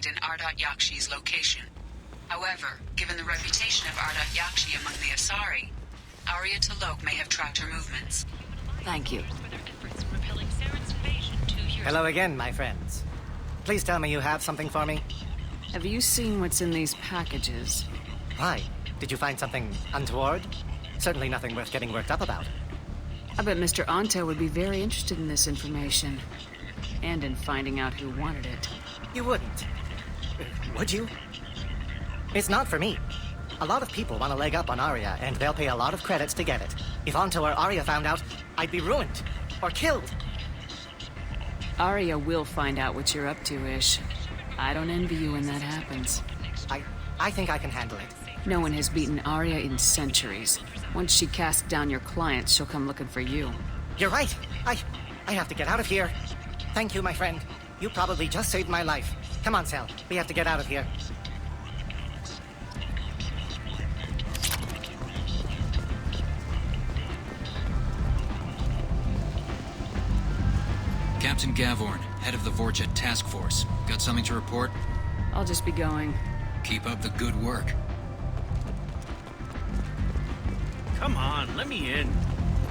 find in Ardat Yakshi's location. However, given the reputation of Ardat Yakshi among the Asari, Arya T'Loak may have tracked her movements. Thank you. Hello again, my friends. Please tell me you have something for me. Have you seen what's in these packages? Why? Did you find something untoward? Certainly nothing worth getting worked up about. I bet Mr. Anto would be very interested in this information. And in finding out who wanted it. You wouldn't. Would you? It's not for me. A lot of people want to leg up on Arya, and they'll pay a lot of credits to get it. If Anto or Arya found out, I'd be ruined. Or killed. Arya will find out what you're up to, Ish. I don't envy you when that happens. I think I can handle it. No one has beaten Arya in centuries. Once she casts down your clients, she'll come looking for you. You're right. I have to get out of here. Thank you, my friend. You probably just saved my life. Come on, Sal. We have to get out of here. Captain Gavorn, head of the Vorjet Task Force. Got something to report? I'll just be going. Keep up the good work. Come on, let me in.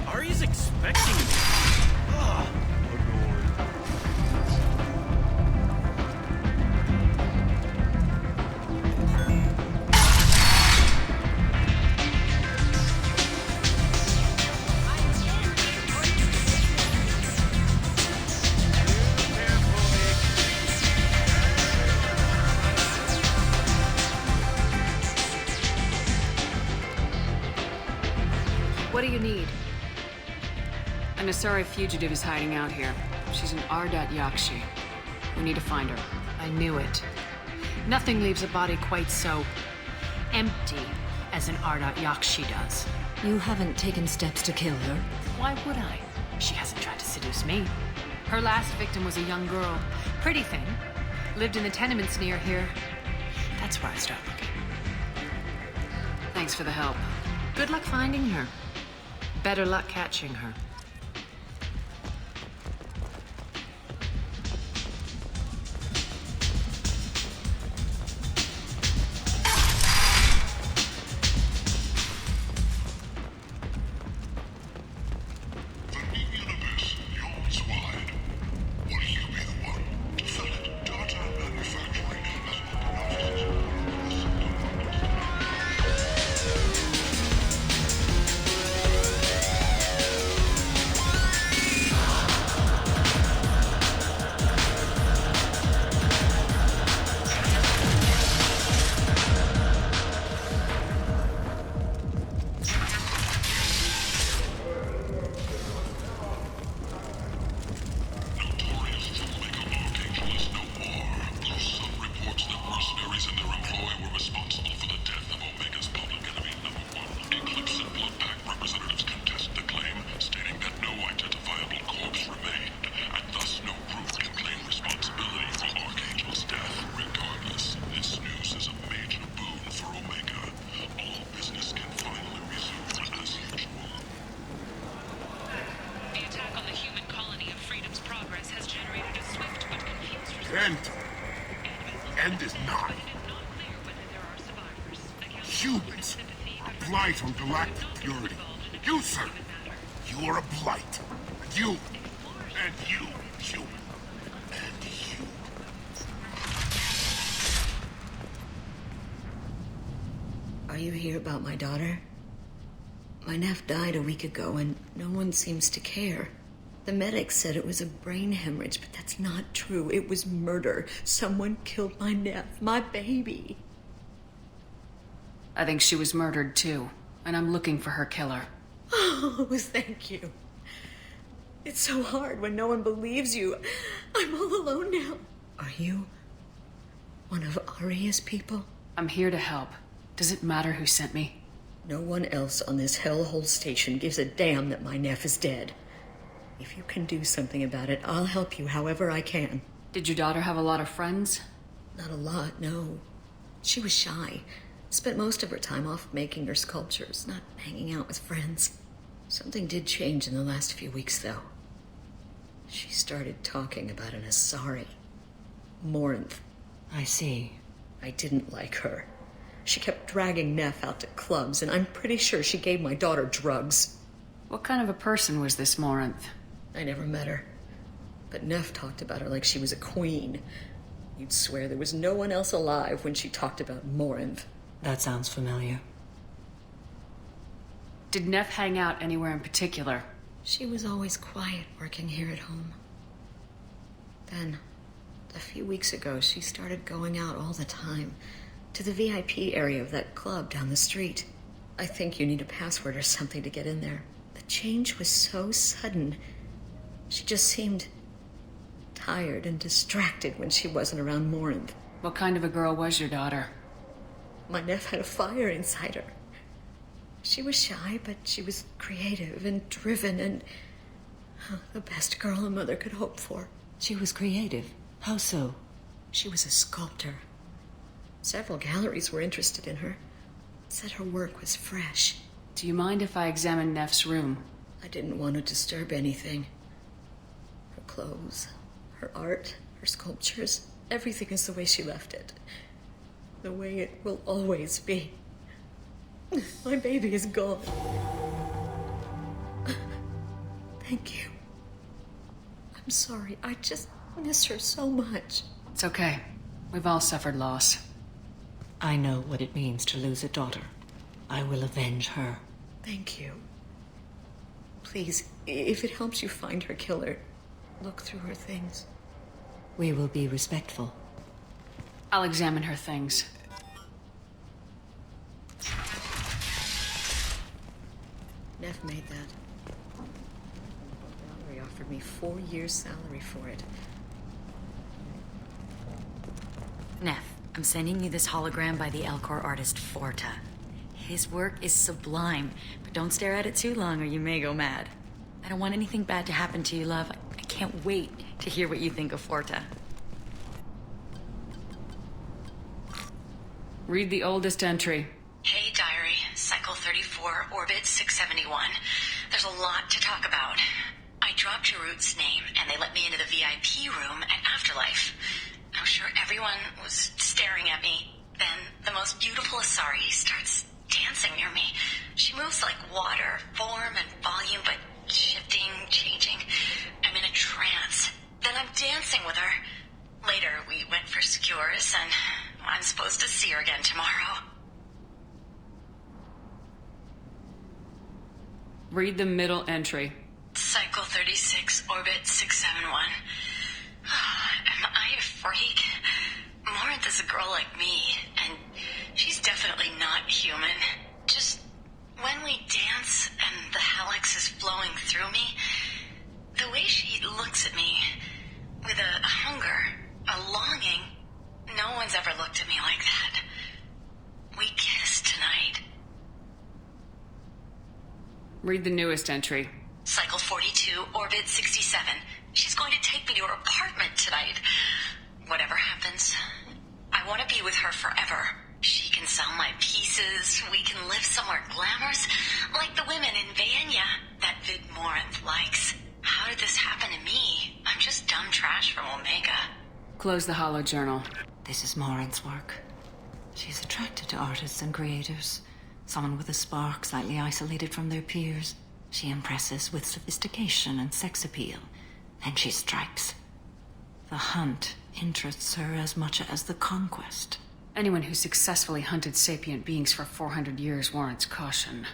Ari's expecting me. Ugh. What do you need? An Asari fugitive is hiding out here. She's an Ardat Yakshi. We need to find her. I knew it. Nothing leaves a body quite so empty as an Ardat Yakshi does. You haven't taken steps to kill her? Why would I? She hasn't tried to seduce me. Her last victim was a young girl. Pretty thing. Lived in the tenements near here. That's where I start looking. Thanks for the help. Good luck finding her. Better luck catching her. End is not. Humans are blight on galactic purity. You, sir, you are a blight. And you, human. And you. Are you here about my daughter? My nephew died a week ago and no one seems to care. The medics said it was a brain hemorrhage, but that's not true. It was murder. Someone killed my nephew, my baby. I think she was murdered too, and I'm looking for her killer. Oh, thank you. It's so hard when no one believes you. I'm all alone now. Are you one of Arya's people? I'm here to help. Does it matter who sent me? No one else on this hellhole station gives a damn that my nephew is dead. If you can do something about it, I'll help you however I can. Did your daughter have a lot of friends? Not a lot, no. She was shy. Spent most of her time off making her sculptures, not hanging out with friends. Something did change in the last few weeks, though. She started talking about an Asari. Morinth. I see. I didn't like her. She kept dragging Neff out to clubs, and I'm pretty sure she gave my daughter drugs. What kind of a person was this Morinth? I never met her. But Neff talked about her like she was a queen. You'd swear there was no one else alive when she talked about Morinth. That sounds familiar. Did Neff hang out anywhere in particular? She was always quiet working here at home. Then, a few weeks ago, she started going out all the time to the VIP area of that club down the street. I think you need a password or something to get in there. The change was so sudden. She just seemed tired and distracted when she wasn't around Morinth. What kind of a girl was your daughter? My Neff had a fire inside her. She was shy, but she was creative and driven and the best girl a mother could hope for. She was creative. How so? She was a sculptor. Several galleries were interested in her. Said her work was fresh. Do you mind if I examine Neff's room? I didn't want to disturb anything. Her clothes, her art, her sculptures, everything is the way she left it. The way it will always be. My baby is gone. Thank you. I'm sorry. I just miss her so much. It's okay. We've all suffered loss. I know what it means to lose a daughter. I will avenge her. Thank you. Please, if it helps you find her killer, look through her things. We will be respectful. I'll examine her things. Neff made that. Valerie offered me 4 years' salary for it. Neff, I'm sending you this hologram by the Elcor artist Forta. His work is sublime, but don't stare at it too long or you may go mad. I don't want anything bad to happen to you, love. I can't wait to hear what you think of Forta. Read the oldest entry. Hey, Diary. Cycle 34, Orbit 671. There's a lot to talk about. I dropped Jarut's name, and they let me into the VIP room at Afterlife. I'm sure everyone was staring at me. Then the most beautiful Asari starts dancing near me. She moves like water, form and volume, but shifting, changing. I'm in a trance. Then I'm dancing with her. Later, we went for skewers, and I'm supposed to see her again tomorrow. Read the middle entry. Cycle 36, Orbit 671. Am I a freak? Morinth is a girl like me, and she's definitely not human. Just when we dance and the helix is flowing through me, the way she looks at me with a hunger, a longing, no one's ever looked at me like that. We kissed tonight. Read the newest entry. Cycle 42, Orbit 67. She's going to take me to her apartment tonight. Whatever happens, I want to be with her forever. She can sell my pieces. We can live somewhere glamorous, like the women in Vanya that Vid Morinth likes. How did this happen to me? I'm just dumb trash from Omega. Close the holojournal. This is Morinth's work. She's attracted to artists and creators. Someone with a spark, slightly isolated from their peers. She impresses with sophistication and sex appeal. And she strikes. The hunt interests her as much as the conquest. Anyone who successfully hunted sapient beings for 400 years warrants caution.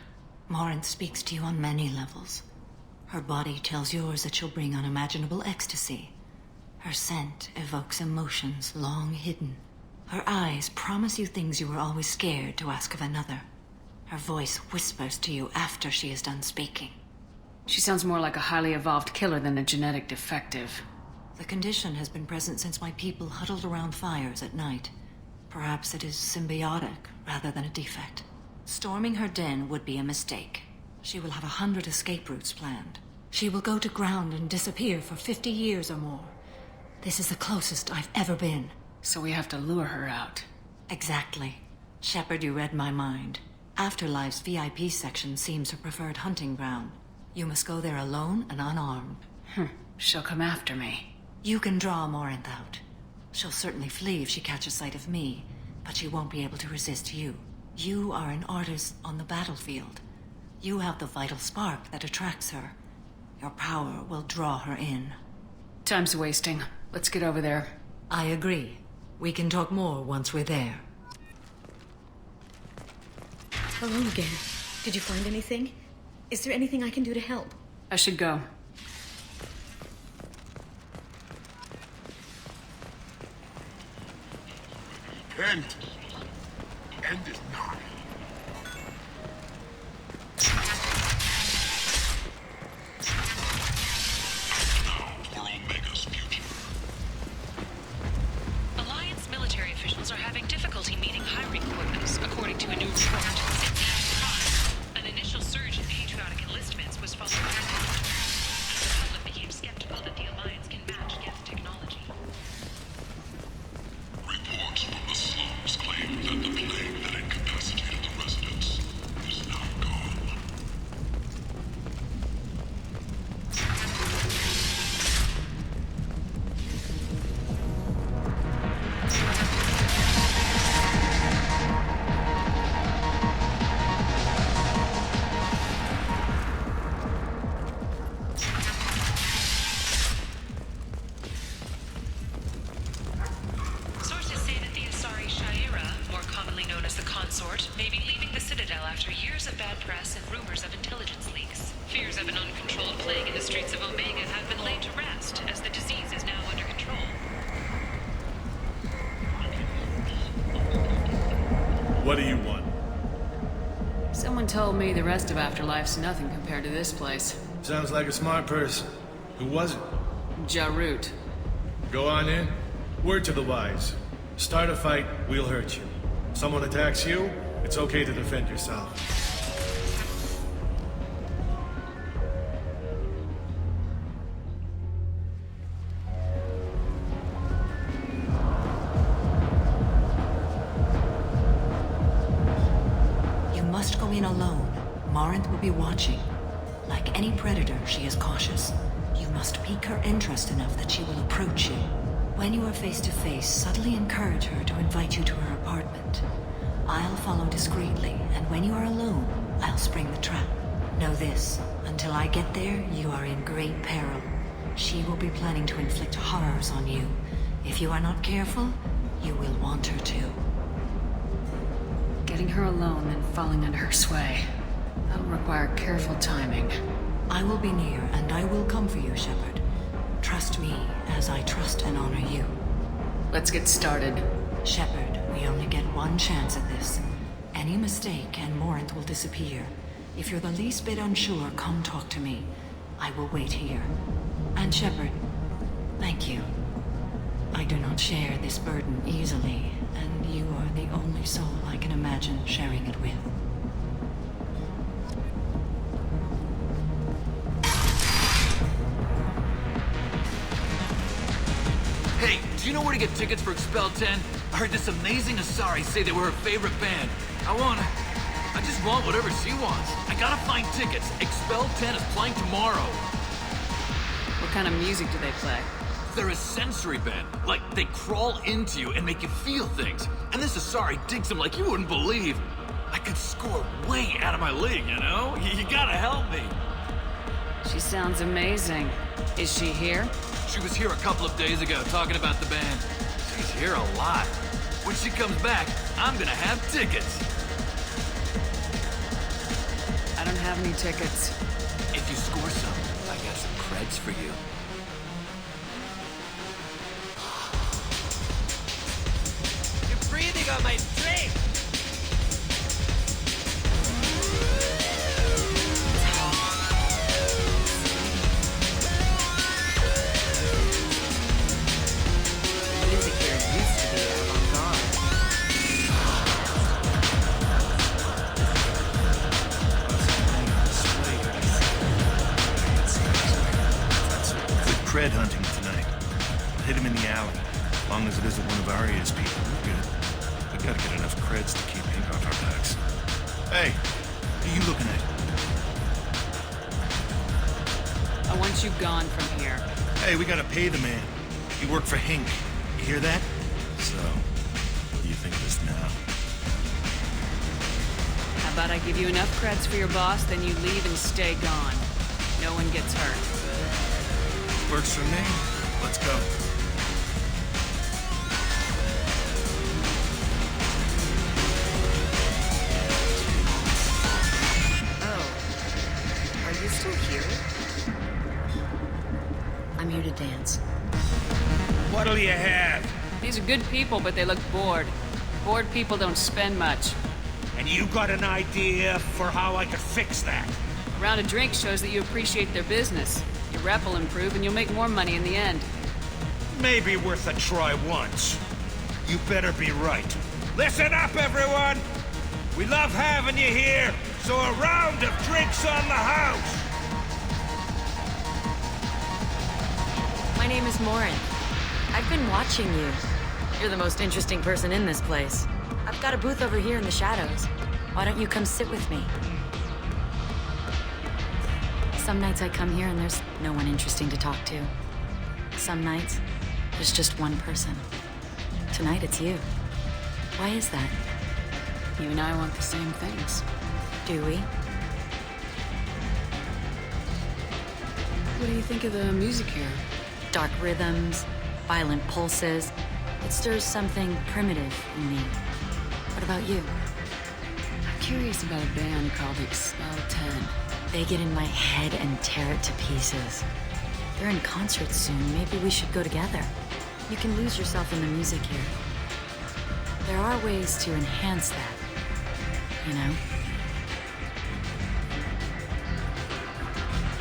Morinth speaks to you on many levels. Her body tells yours that she'll bring unimaginable ecstasy. Her scent evokes emotions long hidden. Her eyes promise you things you were always scared to ask of another. Her voice whispers to you after she is done speaking. She sounds more like a highly evolved killer than a genetic defective. The condition has been present since my people huddled around fires at night. Perhaps it is symbiotic rather than a defect. Storming her den would be a mistake. She will have 100 escape routes planned. She will go to ground and disappear for 50 years or more. This is the closest I've ever been. So we have to lure her out. Exactly. Shepard, you read my mind. Afterlife's VIP section seems her preferred hunting ground. You must go there alone and unarmed. She'll come after me. You can draw Morinth out. She'll certainly flee if she catches sight of me, but she won't be able to resist you. You are an artist on the battlefield. You have the vital spark that attracts her. Your power will draw her in. Time's wasting. Let's get over there. I agree. We can talk more once we're there. Hello again. Did you find anything? Is there anything I can do to help? I should go. End. End is nigh. For Omega's future. Alliance military officials are having difficulty meeting hiring quotas, according to a new report. An initial surge in patriotic enlistments was followed by a downturn, as the public became skeptical that the Alliance can match Geth technology. Reports from the slums claim that the plague that incapacitated the residents is now gone. Sources say that the Asari Shaira, more commonly known as the Consort, may be leaving the Citadel after years of bad press and rumors of intelligence leaks. Fears of an uncontrolled plague in the streets of Omega have been laid to rest, as the disease is now under control. What do you want? Someone told me the rest of Afterlife's nothing compared to this place. Sounds like a smart person. Who was it? Jarut. Go on in. Word to the wise. Start a fight, we'll hurt you. Someone attacks you, it's okay to defend yourself. You must go in alone. Marinth will be watching. Like any predator, she is cautious. You must pique her interest enough that she will approach you. When you are face to face, subtly encourage her to invite you to her apartment. I'll follow discreetly, and when you are alone, I'll spring the trap. Know this, until I get there, you are in great peril. She will be planning to inflict horrors on you. If you are not careful, you will want her to. Getting her alone, then falling under her sway. That'll require careful timing. I will be near, and I will come for you, Shepard. Trust me, as I trust and honor you. Let's get started. Shepard, we only get one chance at this. Any mistake and Morinth will disappear. If you're the least bit unsure, come talk to me. I will wait here. And Shepard, thank you. I do not share this burden easily, and you are the only soul I can imagine sharing it with. Hey, do you know where to get tickets for Expel 10? I heard this amazing Asari say they were her favorite band. I just want whatever she wants. I gotta find tickets. Expel 10 is playing tomorrow. What kind of music do they play? They're a sensory band. Like, they crawl into you and make you feel things. And this Asari digs them like you wouldn't believe. I could score way out of my league, you know? You gotta help me. She sounds amazing. Is she here? She was here a couple of days ago talking about the band. She's here a lot. When she comes back, I'm gonna have tickets. I don't have any tickets. If you score some, I got some creds for you. You're breathing on my drink! Music here used to be avant-garde. Good cred hunting tonight. I'll hit him in the alley. As long as it isn't one of Arya's people, we're good. We gotta get enough creds to keep ink off our backs. Hey, what are you looking at? I want you gone from here. Hey, we gotta pay the man. He worked for Hink. You hear that? So, what do you think of this now? How about I give you enough creds for your boss, then you leave and stay gone. No one gets hurt. Works for me. Let's go. Oh. Are you still here? I'm here to dance. What'll you have? These are good people, but they look bored. Bored people don't spend much. And you got an idea for how I could fix that? A round of drinks shows that you appreciate their business. Your rep will improve and you'll make more money in the end. Maybe worth a try once. You better be right. Listen up, everyone! We love having you here, so a round of drinks on the house! My name is Morin. I've been watching you. You're the most interesting person in this place. I've got a booth over here in the shadows. Why don't you come sit with me? Some nights I come here and there's no one interesting to talk to. Some nights, there's just one person. Tonight it's you. Why is that? You and I want the same things. Do we? What do you think of the music here? Dark rhythms, violent pulses. It stirs something primitive in me. What about you? I'm curious about a band called Expel 10. They get in my head and tear it to pieces. They're in concert soon. Maybe we should go together. You can lose yourself in the music here. There are ways to enhance that, you know?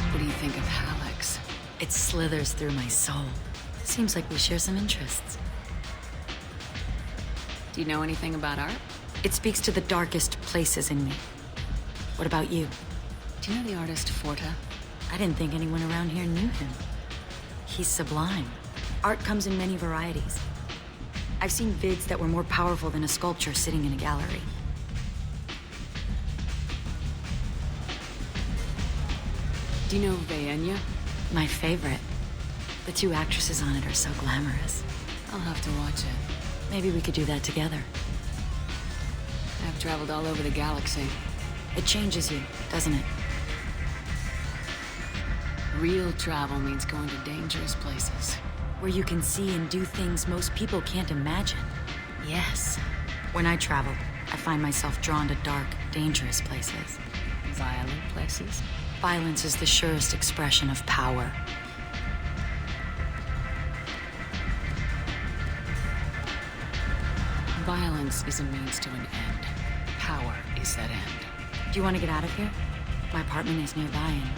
What do you think of Hallex? It slithers through my soul. Seems like we share some interests. Do you know anything about art? It speaks to the darkest places in me. What about you? Do you know the artist Forta? I didn't think anyone around here knew him. He's sublime. Art comes in many varieties. I've seen vids that were more powerful than a sculpture sitting in a gallery. Do you know Vaenya? My favorite. The two actresses on it are so glamorous. I'll have to watch it. Maybe we could do that together. I've traveled all over the galaxy. It changes you, doesn't it? Real travel means going to dangerous places. Where you can see and do things most people can't imagine. Yes. When I travel, I find myself drawn to dark, dangerous places. Violent places? Violence is the surest expression of power. Violence is a means to an end. Power is that end. Do you want to get out of here? My apartment is nearby and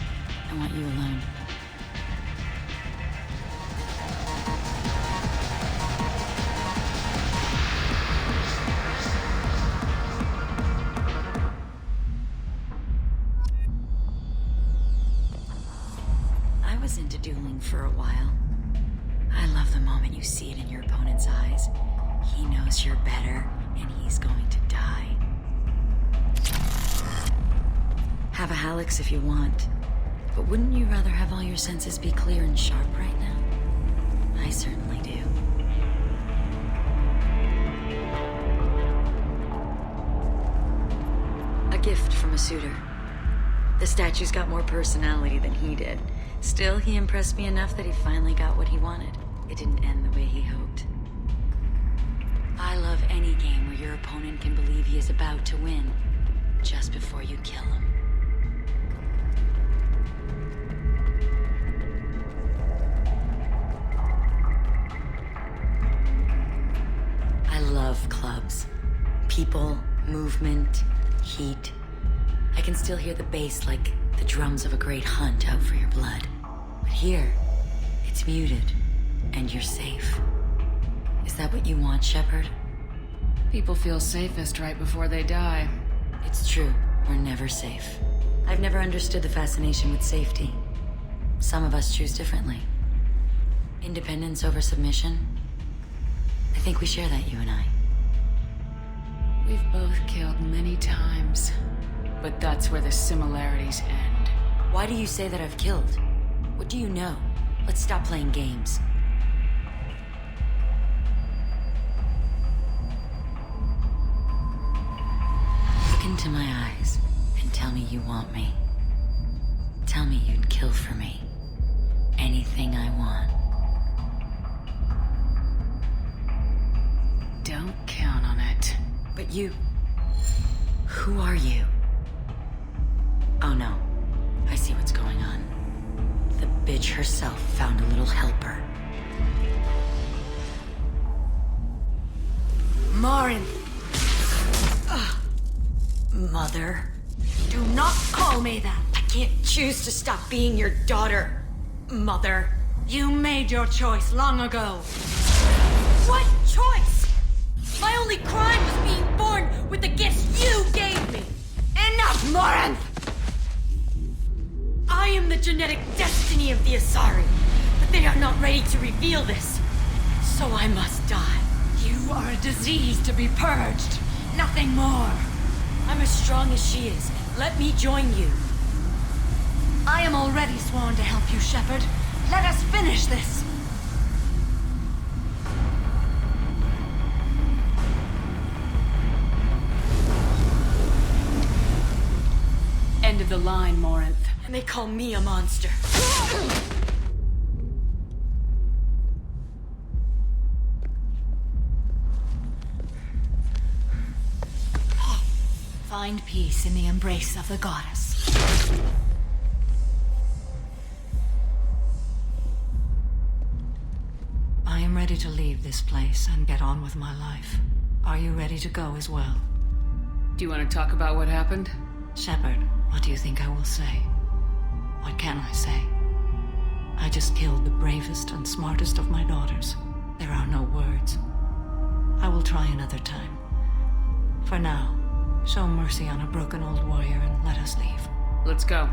I want you alone. I was into dueling for a while. I love the moment you see it in your opponent's eyes. He knows you're better, and he's going to die. Have a Hallex if you want. But wouldn't you rather have all your senses be clear and sharp right now? I certainly do. A gift from a suitor. The statue's got more personality than he did. Still, he impressed me enough that he finally got what he wanted. It didn't end the way he hoped. I love any game where your opponent can believe he is about to win, just before you kill him. I love clubs. People, movement, heat. I can still hear the bass like the drums of a great hunt out for your blood. But here, it's muted, and you're safe. Is that what you want, Shepard? People feel safest right before they die. It's true. We're never safe. I've never understood the fascination with safety. Some of us choose differently. Independence over submission. I think we share that, you and I. We've both killed many times. But that's where the similarities end. Why do you say that I've killed? What do you know? Let's stop playing games. into my eyes and tell me you want me. Tell me you'd kill for me. Anything I want. Don't count on it. But you... Who are you? Oh no. I see what's going on. The bitch herself found a little helper. Marin! Mother. Do not call me that! I can't choose to stop being your daughter, Mother. You made your choice long ago. What choice? My only crime was being born with the gifts you gave me! Enough, Marin! I am the genetic destiny of the Asari, but they are not ready to reveal this. So I must die. You are a disease to be purged. Nothing more. I'm as strong as she is. Let me join you. I am already sworn to help you, Shepard. Let us finish this. End of the line, Morinth. And they call me a monster. Find peace in the embrace of the goddess. I am ready to leave this place and get on with my life. Are you ready to go as well? Do you want to talk about what happened? Shepard, what do you think I will say? What can I say? I just killed the bravest and smartest of my daughters. There are no words. I will try another time. For now, show mercy on a broken old warrior and let us leave. Let's go.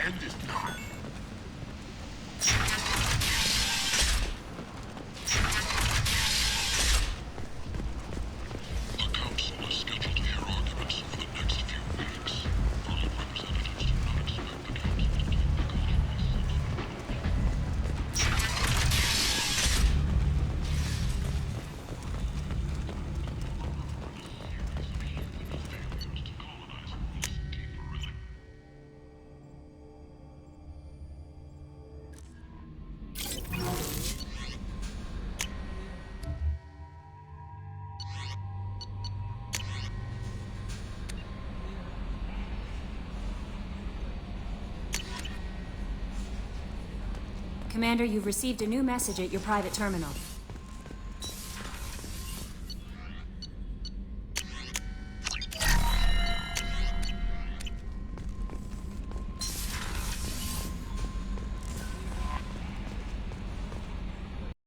End is not. The council has scheduled to hear arguments for the next few weeks. Further representatives do not expect the council to talk about Commander, you've received a new message at your private terminal.